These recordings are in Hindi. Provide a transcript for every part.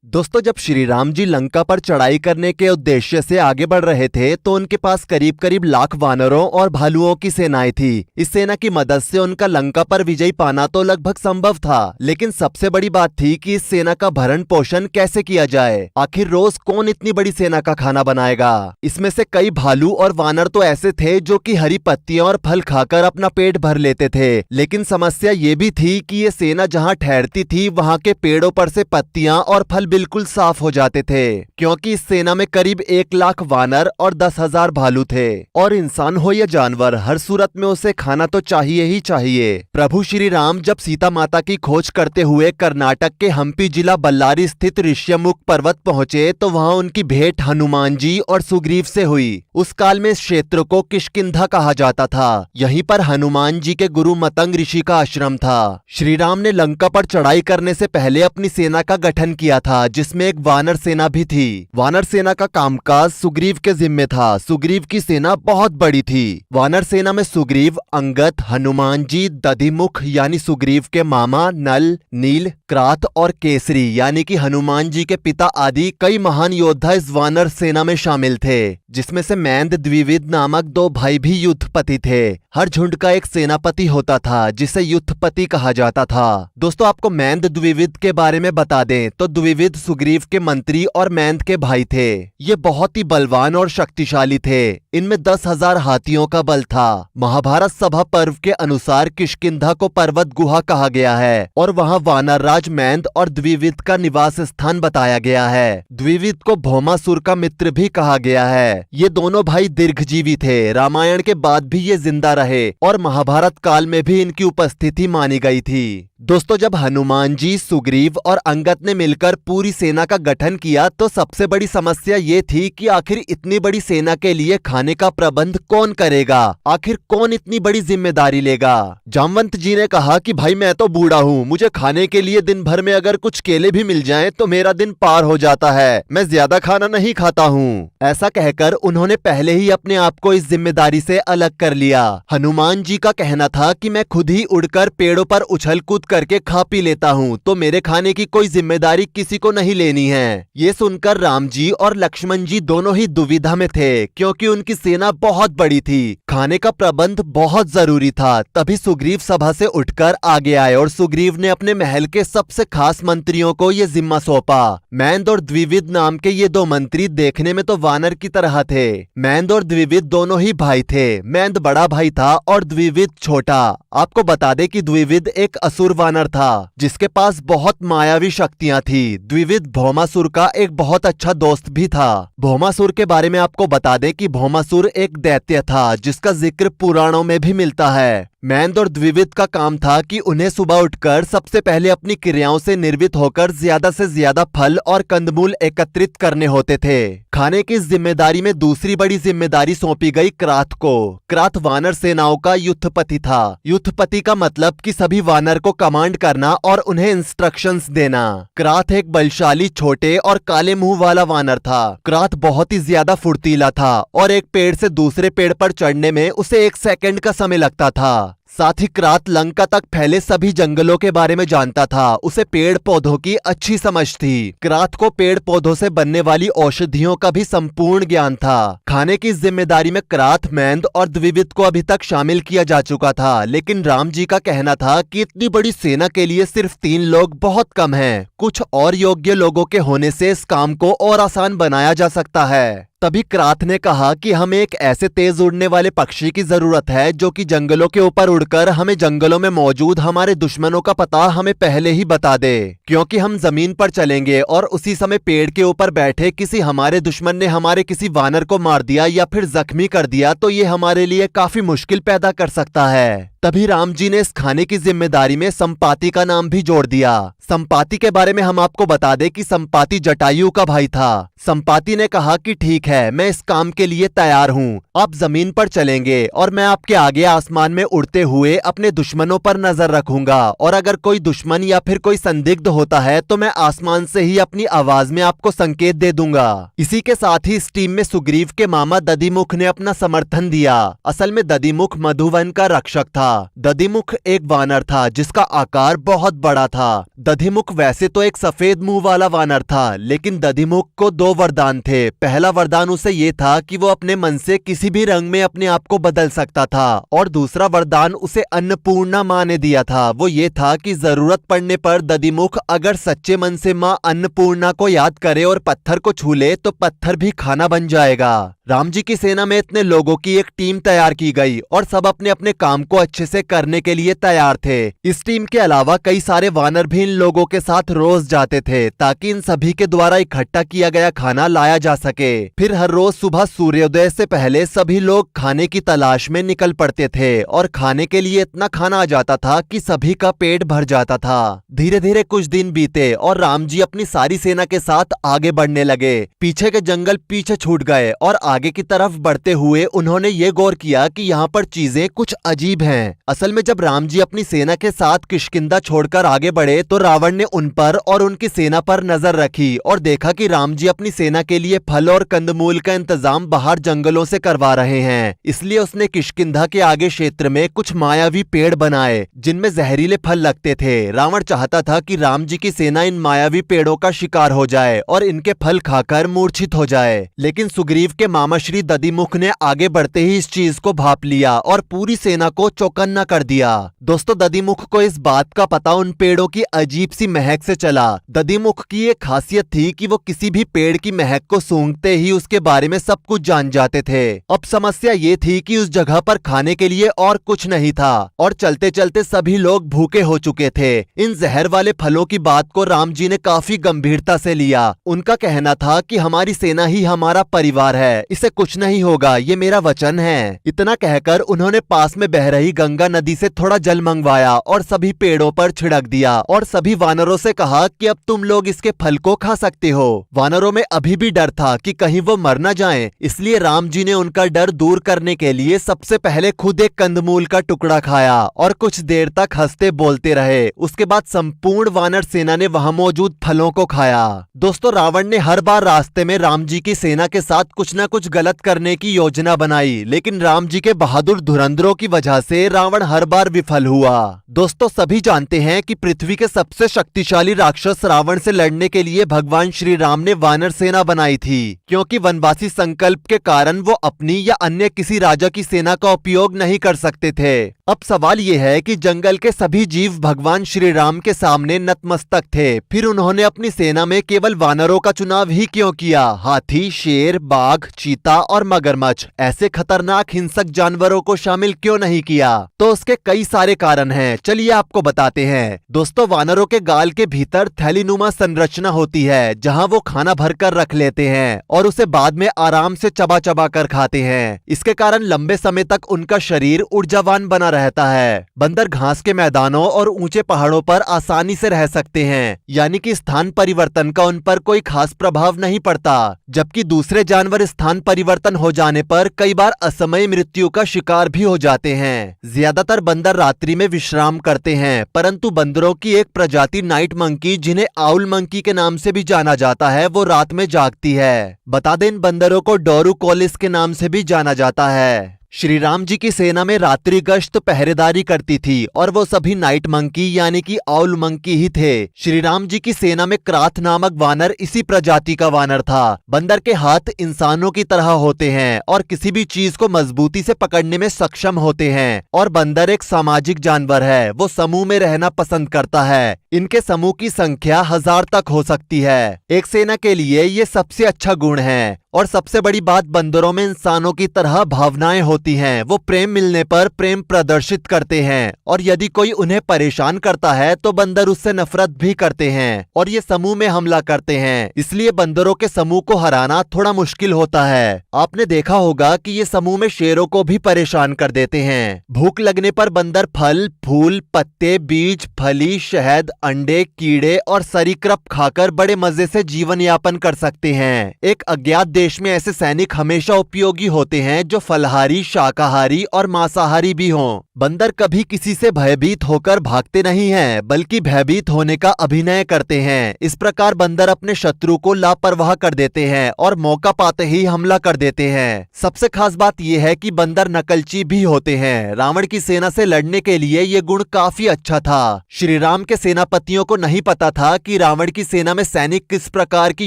दोस्तों, जब श्री राम जी लंका पर चढ़ाई करने के उद्देश्य से आगे बढ़ रहे थे तो उनके पास करीब करीब लाख वानरों और भालुओं की सेनाएं थी। इस सेना की मदद से उनका लंका पर विजय पाना तो लगभग संभव था, लेकिन सबसे बड़ी बात थी कि इस सेना का भरण पोषण कैसे किया जाए। आखिर रोज कौन इतनी बड़ी सेना का खाना बनाएगा। इसमें से कई भालू और वानर तो ऐसे थे जो कि हरी पत्तियां और फल खाकर अपना पेट भर लेते थे, लेकिन समस्या ये भी थी कि ये सेना जहाँ ठहरती थी वहाँ के पेड़ों पर से पत्तियां और फल बिल्कुल साफ हो जाते थे, क्योंकि इस सेना में करीब 1 लाख वानर और 10,000 भालू थे। और इंसान हो या जानवर, हर सूरत में उसे खाना तो चाहिए ही चाहिए। प्रभु श्री राम जब सीता माता की खोज करते हुए कर्नाटक के हम्पी जिला बल्लारी स्थित ऋष्यमुख पर्वत पहुंचे तो वहां उनकी भेंट हनुमान जी और सुग्रीव से हुई। उस काल में इस क्षेत्र को किष्किंधा कहा जाता था। यहीं पर हनुमान जी के गुरु मतंग ऋषि का आश्रम था। श्री राम ने लंका पर चढ़ाई करने से पहले अपनी सेना का गठन किया था, जिसमें एक वानर सेना भी थी। वानर सेना का कामकाज सुग्रीव के जिम्मे था। सुग्रीव की सेना बहुत बड़ी थी। वानर सेना में सुग्रीव, अंगद, हनुमान जी, दधिमुख यानी सुग्रीव के मामा, नल, नील, क्रात और केसरी यानी कि हनुमान जी के पिता आदि कई महान योद्धा इस वानर सेना में शामिल थे, जिसमें से मैंद द्विविद नामक 2 भाई भी युद्धपति थे। हर झुंड का एक सेनापति होता था जिसे युद्धपति कहा जाता था। दोस्तों, आपको मैंद द्विविद के बारे में बता दें तो द्विविद सुग्रीव के मंत्री और मैंद के भाई थे। ये बहुत ही बलवान और शक्तिशाली थे। इनमें 10,000 हाथियों का बल था। महाभारत सभा पर्व के अनुसार किष्किंधा को पर्वत गुहा कहा गया है और वहाँ वानर राज मैंद और द्विविद का निवास स्थान बताया गया है। द्विविद को भौमासुर का मित्र भी कहा गया है। ये दोनों भाई दीर्घजीवी थे। रामायण के बाद भी ये जिंदा रहे और महाभारत काल में भी इनकी उपस्थिति मानी गई थी। दोस्तों, जब हनुमान जी, सुग्रीव और अंगद ने मिलकर पूरी सेना का गठन किया तो सबसे बड़ी समस्या ये थी कि आखिर इतनी बड़ी सेना के लिए खाने का प्रबंध कौन करेगा। आखिर कौन इतनी बड़ी जिम्मेदारी लेगा। जामवंत जी ने कहा कि भाई मैं तो बूढ़ा हूँ, मुझे खाने के लिए दिन भर में अगर कुछ केले भी मिल जाएं तो मेरा दिन पार हो जाता है। मैं ज्यादा खाना नहीं खाता हूँ। ऐसा कहकर उन्होंने पहले ही अपने आप को इस जिम्मेदारी से अलग कर लिया। हनुमान जी का कहना था कि मैं खुद ही उड़कर पेड़ों पर उछल कूद करके खा पी लेता हूँ, तो मेरे खाने की कोई जिम्मेदारी किसी को नहीं लेनी है। ये सुनकर राम जी और लक्ष्मण जी दोनों ही दुविधा में थे, क्योंकि उनकी सेना बहुत बड़ी थी। खाने का प्रबंध बहुत जरूरी था। तभी सुग्रीव सभा से उठकर आगे आए और सुग्रीव ने अपने महल के सबसे खास मंत्रियों को ये जिम्मा सौंपा। मैंद और द्विविद नाम के ये 2 मंत्री देखने में तो वानर की तरह थे। मैंद और द्विविद दोनों ही भाई थे। मैंद बड़ा भाई था और द्विविद छोटा। आपको बता दें कि द्विविद एक असुर वानर था जिसके पास बहुत मायावी शक्तियां थी। द्विविद भौमासुर का एक बहुत अच्छा दोस्त भी था। भौमासुर के बारे में आपको बता दें कि भौमासुर एक दैत्य था जिसका जिक्र पुराणों में भी मिलता है। मैंद और द्विविद का काम था कि उन्हें सुबह उठकर सबसे पहले अपनी क्रियाओं से निर्वित होकर ज्यादा से ज्यादा फल और कंदमूल एकत्रित करने होते थे। खाने की जिम्मेदारी में दूसरी बड़ी जिम्मेदारी सौंपी गई क्रात को। क्रात वानर सेनाओं का युद्धपति था। युद्धपति का मतलब कि सभी वानर को कमांड करना और उन्हें इंस्ट्रक्शंस देना। क्रात एक बलशाली, छोटे और काले मुंह वाला वानर था। क्रात बहुत ही ज्यादा फुर्तीला था और एक पेड़ से दूसरे पेड़ पर चढ़ने में उसे 1 सेकंड का समय लगता था। साथ ही क्रात लंका तक फैले सभी जंगलों के बारे में जानता था। उसे पेड़ पौधों की अच्छी समझ थी। क्रात को पेड़ पौधों से बनने वाली औषधियों का भी संपूर्ण ज्ञान था। खाने की जिम्मेदारी में क्रात, मैंद और द्विविद को अभी तक शामिल किया जा चुका था, लेकिन राम जी का कहना था कि इतनी बड़ी सेना के लिए सिर्फ 3 लोग बहुत कम हैं। कुछ और योग्य लोगों के होने से इस काम को और आसान बनाया जा सकता है। तभी क्रात ने कहा कि हमें एक ऐसे तेज उड़ने वाले पक्षी की जरूरत है जो कि जंगलों के ऊपर उड़कर हमें जंगलों में मौजूद हमारे दुश्मनों का पता हमें पहले ही बता दे, क्योंकि हम जमीन पर चलेंगे और उसी समय पेड़ के ऊपर बैठे किसी हमारे दुश्मन ने हमारे किसी वानर को मार दिया या फिर जख्मी कर दिया तो ये हमारे लिए काफी मुश्किल पैदा कर सकता है। तभी राम जी ने इस खाने की जिम्मेदारी में संपाति का नाम भी जोड़ दिया। संपाति के बारे में हम आपको बता दें कि संपाति जटायु का भाई था। संपाति ने कहा कि ठीक है, मैं इस काम के लिए तैयार हूँ। आप जमीन पर चलेंगे और मैं आपके आगे आसमान में उड़ते हुए अपने दुश्मनों पर नजर रखूंगा, और अगर कोई दुश्मन या फिर कोई संदिग्ध होता है तो मैं आसमान से ही अपनी आवाज में आपको संकेत दे दूंगा। इसी के साथ ही इस टीम में सुग्रीव के मामा दधिमुख ने अपना समर्थन दिया। असल में दधिमुख मधुवन का रक्षक था। दधिमुख एक वानर था जिसका आकार बहुत बड़ा था। दधिमुख वैसे तो एक सफेद मुंह वाला वानर था, लेकिन दधिमुख को 2 वरदान थे। पहला वरदान उसे ये था कि वो अपने मन से किसी भी रंग में अपने आप को बदल सकता था, और दूसरा वरदान उसे अन्नपूर्णा माँ ने दिया था। वो ये था कि जरूरत पड़ने पर दधिमुख अगर सच्चे मन से माँ अन्नपूर्णा को याद करे और पत्थर को छू ले तो पत्थर भी खाना बन जाएगा। राम जी की सेना में इतने लोगों की एक टीम तैयार की गई और सब अपने अपने काम को अच्छे से करने के लिए तैयार थे। इस टीम के अलावा कई सारे वानर भी इन लोगों के साथ रोज जाते थे ताकि इन सभी के द्वारा इकट्ठा किया गया खाना लाया जा सके। फिर हर रोज सुबह सूर्योदय से पहले सभी लोग खाने की तलाश में निकल पड़ते थे और खाने के लिए इतना खाना आ जाता था कि सभी का पेट भर जाता था। धीरे धीरे कुछ दिन बीते और राम जी अपनी सारी सेना के साथ आगे बढ़ने लगे। पीछे के जंगल पीछे छूट गए और आगे की तरफ बढ़ते हुए उन्होंने ये गौर किया कि यहाँ पर चीजें कुछ अजीब हैं। असल में जब राम जी अपनी सेना के साथ किष्किंधा छोड़कर आगे बढ़े तो रावण ने उन पर और उनकी सेना पर नजर रखी और देखा कि राम जी अपनी सेना के लिए फल और कंदमूल का इंतजाम बाहर जंगलों से करवा रहे हैं। इसलिए उसने किष्किंधा के आगे क्षेत्र में कुछ मायावी पेड़ बनाए जिनमें जहरीले फल लगते थे। रावण चाहता था कि राम जी की सेना इन मायावी पेड़ों का शिकार हो जाए और इनके फल खाकर मूर्छित हो जाए, लेकिन सुग्रीव के मामा श्री दधिमुख ने आगे बढ़ते ही इस चीज को भांप लिया और पूरी सेना को चौकन्ना कर दिया। दोस्तों, दधिमुख को इस बात का पता उन पेड़ों की अजीब सी महक से चला। दधिमुख की एक खासियत थी कि वो किसी भी पेड़ की महक को सूंघते ही उसके बारे में सब कुछ जान जाते थे। अब समस्या ये थी कि उस जगह पर खाने के लिए और कुछ नहीं था और चलते चलते सभी लोग भूखे हो चुके थे। इन जहर वाले फलों की बात को राम जी ने काफी गंभीरता से लिया। उनका कहना था कि हमारी सेना ही हमारा परिवार है, इसे कुछ नहीं होगा, ये मेरा वचन है। इतना कहकर उन्होंने पास में बह रही गंगा नदी से थोड़ा जल मंगवाया और सभी पेड़ों पर छिड़क दिया और सभी वानरों से कहा कि अब तुम लोग इसके फल को खा सकते हो। वानरों में अभी भी डर था कि कहीं वो मर न जाएं, इसलिए राम जी ने उनका डर दूर करने के लिए सबसे पहले खुद एक कंदमूल का टुकड़ा खाया और कुछ देर तक हंसते बोलते रहे। उसके बाद संपूर्ण वानर सेना ने वहां मौजूद फलों को खाया। दोस्तों, रावण ने हर बार रास्ते में राम जी की सेना के साथ कुछ न कुछ गलत करने की योजना बनाई, लेकिन राम जी के बहादुर धुरंधरों की वजह से रावण हर बार विफल हुआ। दोस्तों, सभी जानते हैं कि पृथ्वी के सबसे शक्तिशाली राक्षस रावण से लड़ने के लिए भगवान श्री राम ने वानर सेना बनाई थी, क्योंकि वनवासी संकल्प के कारण वो अपनी या अन्य किसी राजा की सेना का उपयोग नहीं कर सकते थे। अब सवाल ये है कि जंगल के सभी जीव भगवान श्री राम के सामने नतमस्तक थे, फिर उन्होंने अपनी सेना में केवल वानरों का चुनाव ही क्यों किया? हाथी, शेर, बाघ, चीता और मगरमच्छ ऐसे खतरनाक हिंसक जानवरों को शामिल क्यों नहीं किया? तो उसके कई सारे कारण हैं, चलिए आपको बताते हैं। दोस्तों, वानरों के गाल के भीतर थैलीनुमा संरचना होती है जहां वो खाना भरकर रख लेते हैं और उसे बाद में आराम से चबा चबा कर खाते हैं। इसके कारण लंबे समय तक उनका शरीर ऊर्जावान बना रहता है। बंदर घास के मैदानों और ऊंचे पहाड़ों पर आसानी से रह सकते हैं, यानी कि स्थान परिवर्तन का उन पर कोई खास प्रभाव नहीं पड़ता, जबकि दूसरे जानवर स्थान परिवर्तन हो जाने पर कई बार असमय मृत्यु का शिकार भी हो जाते हैं। ज्यादातर बंदर रात्रि में विश्राम करते हैं, परंतु बंदरों की एक प्रजाति नाइट मंकी, जिन्हें आउल मंकी के नाम से भी जाना जाता है, वो रात में जागती है। बता दें, इन बंदरों को डोरुकोलिस के नाम से भी जाना जाता है। श्री राम जी की सेना में रात्रि गश्त पहरेदारी करती थी और वो सभी नाइट मंकी यानी कि आउल मंकी ही थे। श्री राम जी की सेना में क्राथ नामक वानर इसी प्रजाति का वानर था। बंदर के हाथ इंसानों की तरह होते हैं और किसी भी चीज को मजबूती से पकड़ने में सक्षम होते हैं, और बंदर एक सामाजिक जानवर है, वो समूह में रहना पसंद करता है। इनके समूह की संख्या 1000 तक हो सकती है। एक सेना के लिए ये सबसे अच्छा गुण है। और सबसे बड़ी बात, बंदरों में इंसानों की तरह भावनाएं होती हैं। वो प्रेम मिलने पर प्रेम प्रदर्शित करते हैं, और यदि कोई उन्हें परेशान करता है तो बंदर उससे नफरत भी करते हैं और ये समूह में हमला करते हैं। इसलिए बंदरों के समूह को हराना थोड़ा मुश्किल होता है। आपने देखा होगा कि ये समूह में शेरों को भी परेशान कर देते हैं। भूख लगने पर बंदर फल, फूल, पत्ते, बीज, फली, शहद, अंडे, कीड़े और सरीकृप खाकर बड़े मजे से जीवन यापन कर सकते हैं। एक अज्ञात देश में ऐसे सैनिक हमेशा उपयोगी होते हैं जो फलाहारी, शाकाहारी और मांसाहारी भी हों। बंदर कभी किसी से भयभीत होकर भागते नहीं हैं, बल्कि भयभीत होने का अभिनय करते हैं। इस प्रकार बंदर अपने शत्रु को लापरवाह कर देते हैं और मौका पाते ही हमला कर देते हैं। सबसे खास बात यह है कि बंदर नकलची भी होते हैं। रावण की सेना से लड़ने के लिए ये गुण काफी अच्छा था। श्री राम के सेनापतियों को नहीं पता था कि रावण की सेना में सैनिक किस प्रकार की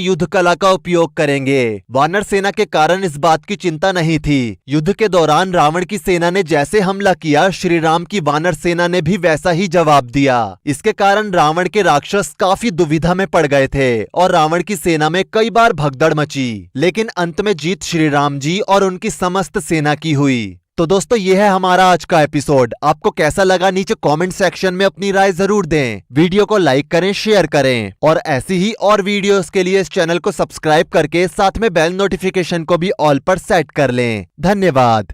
युद्ध कला का उपयोग करेंगे। वानर सेना के कारण इस बात की चिंता नहीं थी। युद्ध के दौरान रावण की सेना ने जैसे हमला किया, श्री राम की वानर सेना ने भी वैसा ही जवाब दिया। इसके कारण रावण के राक्षस काफी दुविधा में पड़ गए थे और रावण की सेना में कई बार भगदड़ मची, लेकिन अंत में जीत श्री राम जी और उनकी समस्त सेना की हुई। तो दोस्तों, ये है हमारा आज का एपिसोड। आपको कैसा लगा नीचे कमेंट सेक्शन में अपनी राय जरूर दें। वीडियो को लाइक करें, शेयर करें और ऐसी ही और वीडियोस के लिए इस चैनल को सब्सक्राइब करके साथ में बेल नोटिफिकेशन को भी ऑल पर सेट कर लें। धन्यवाद।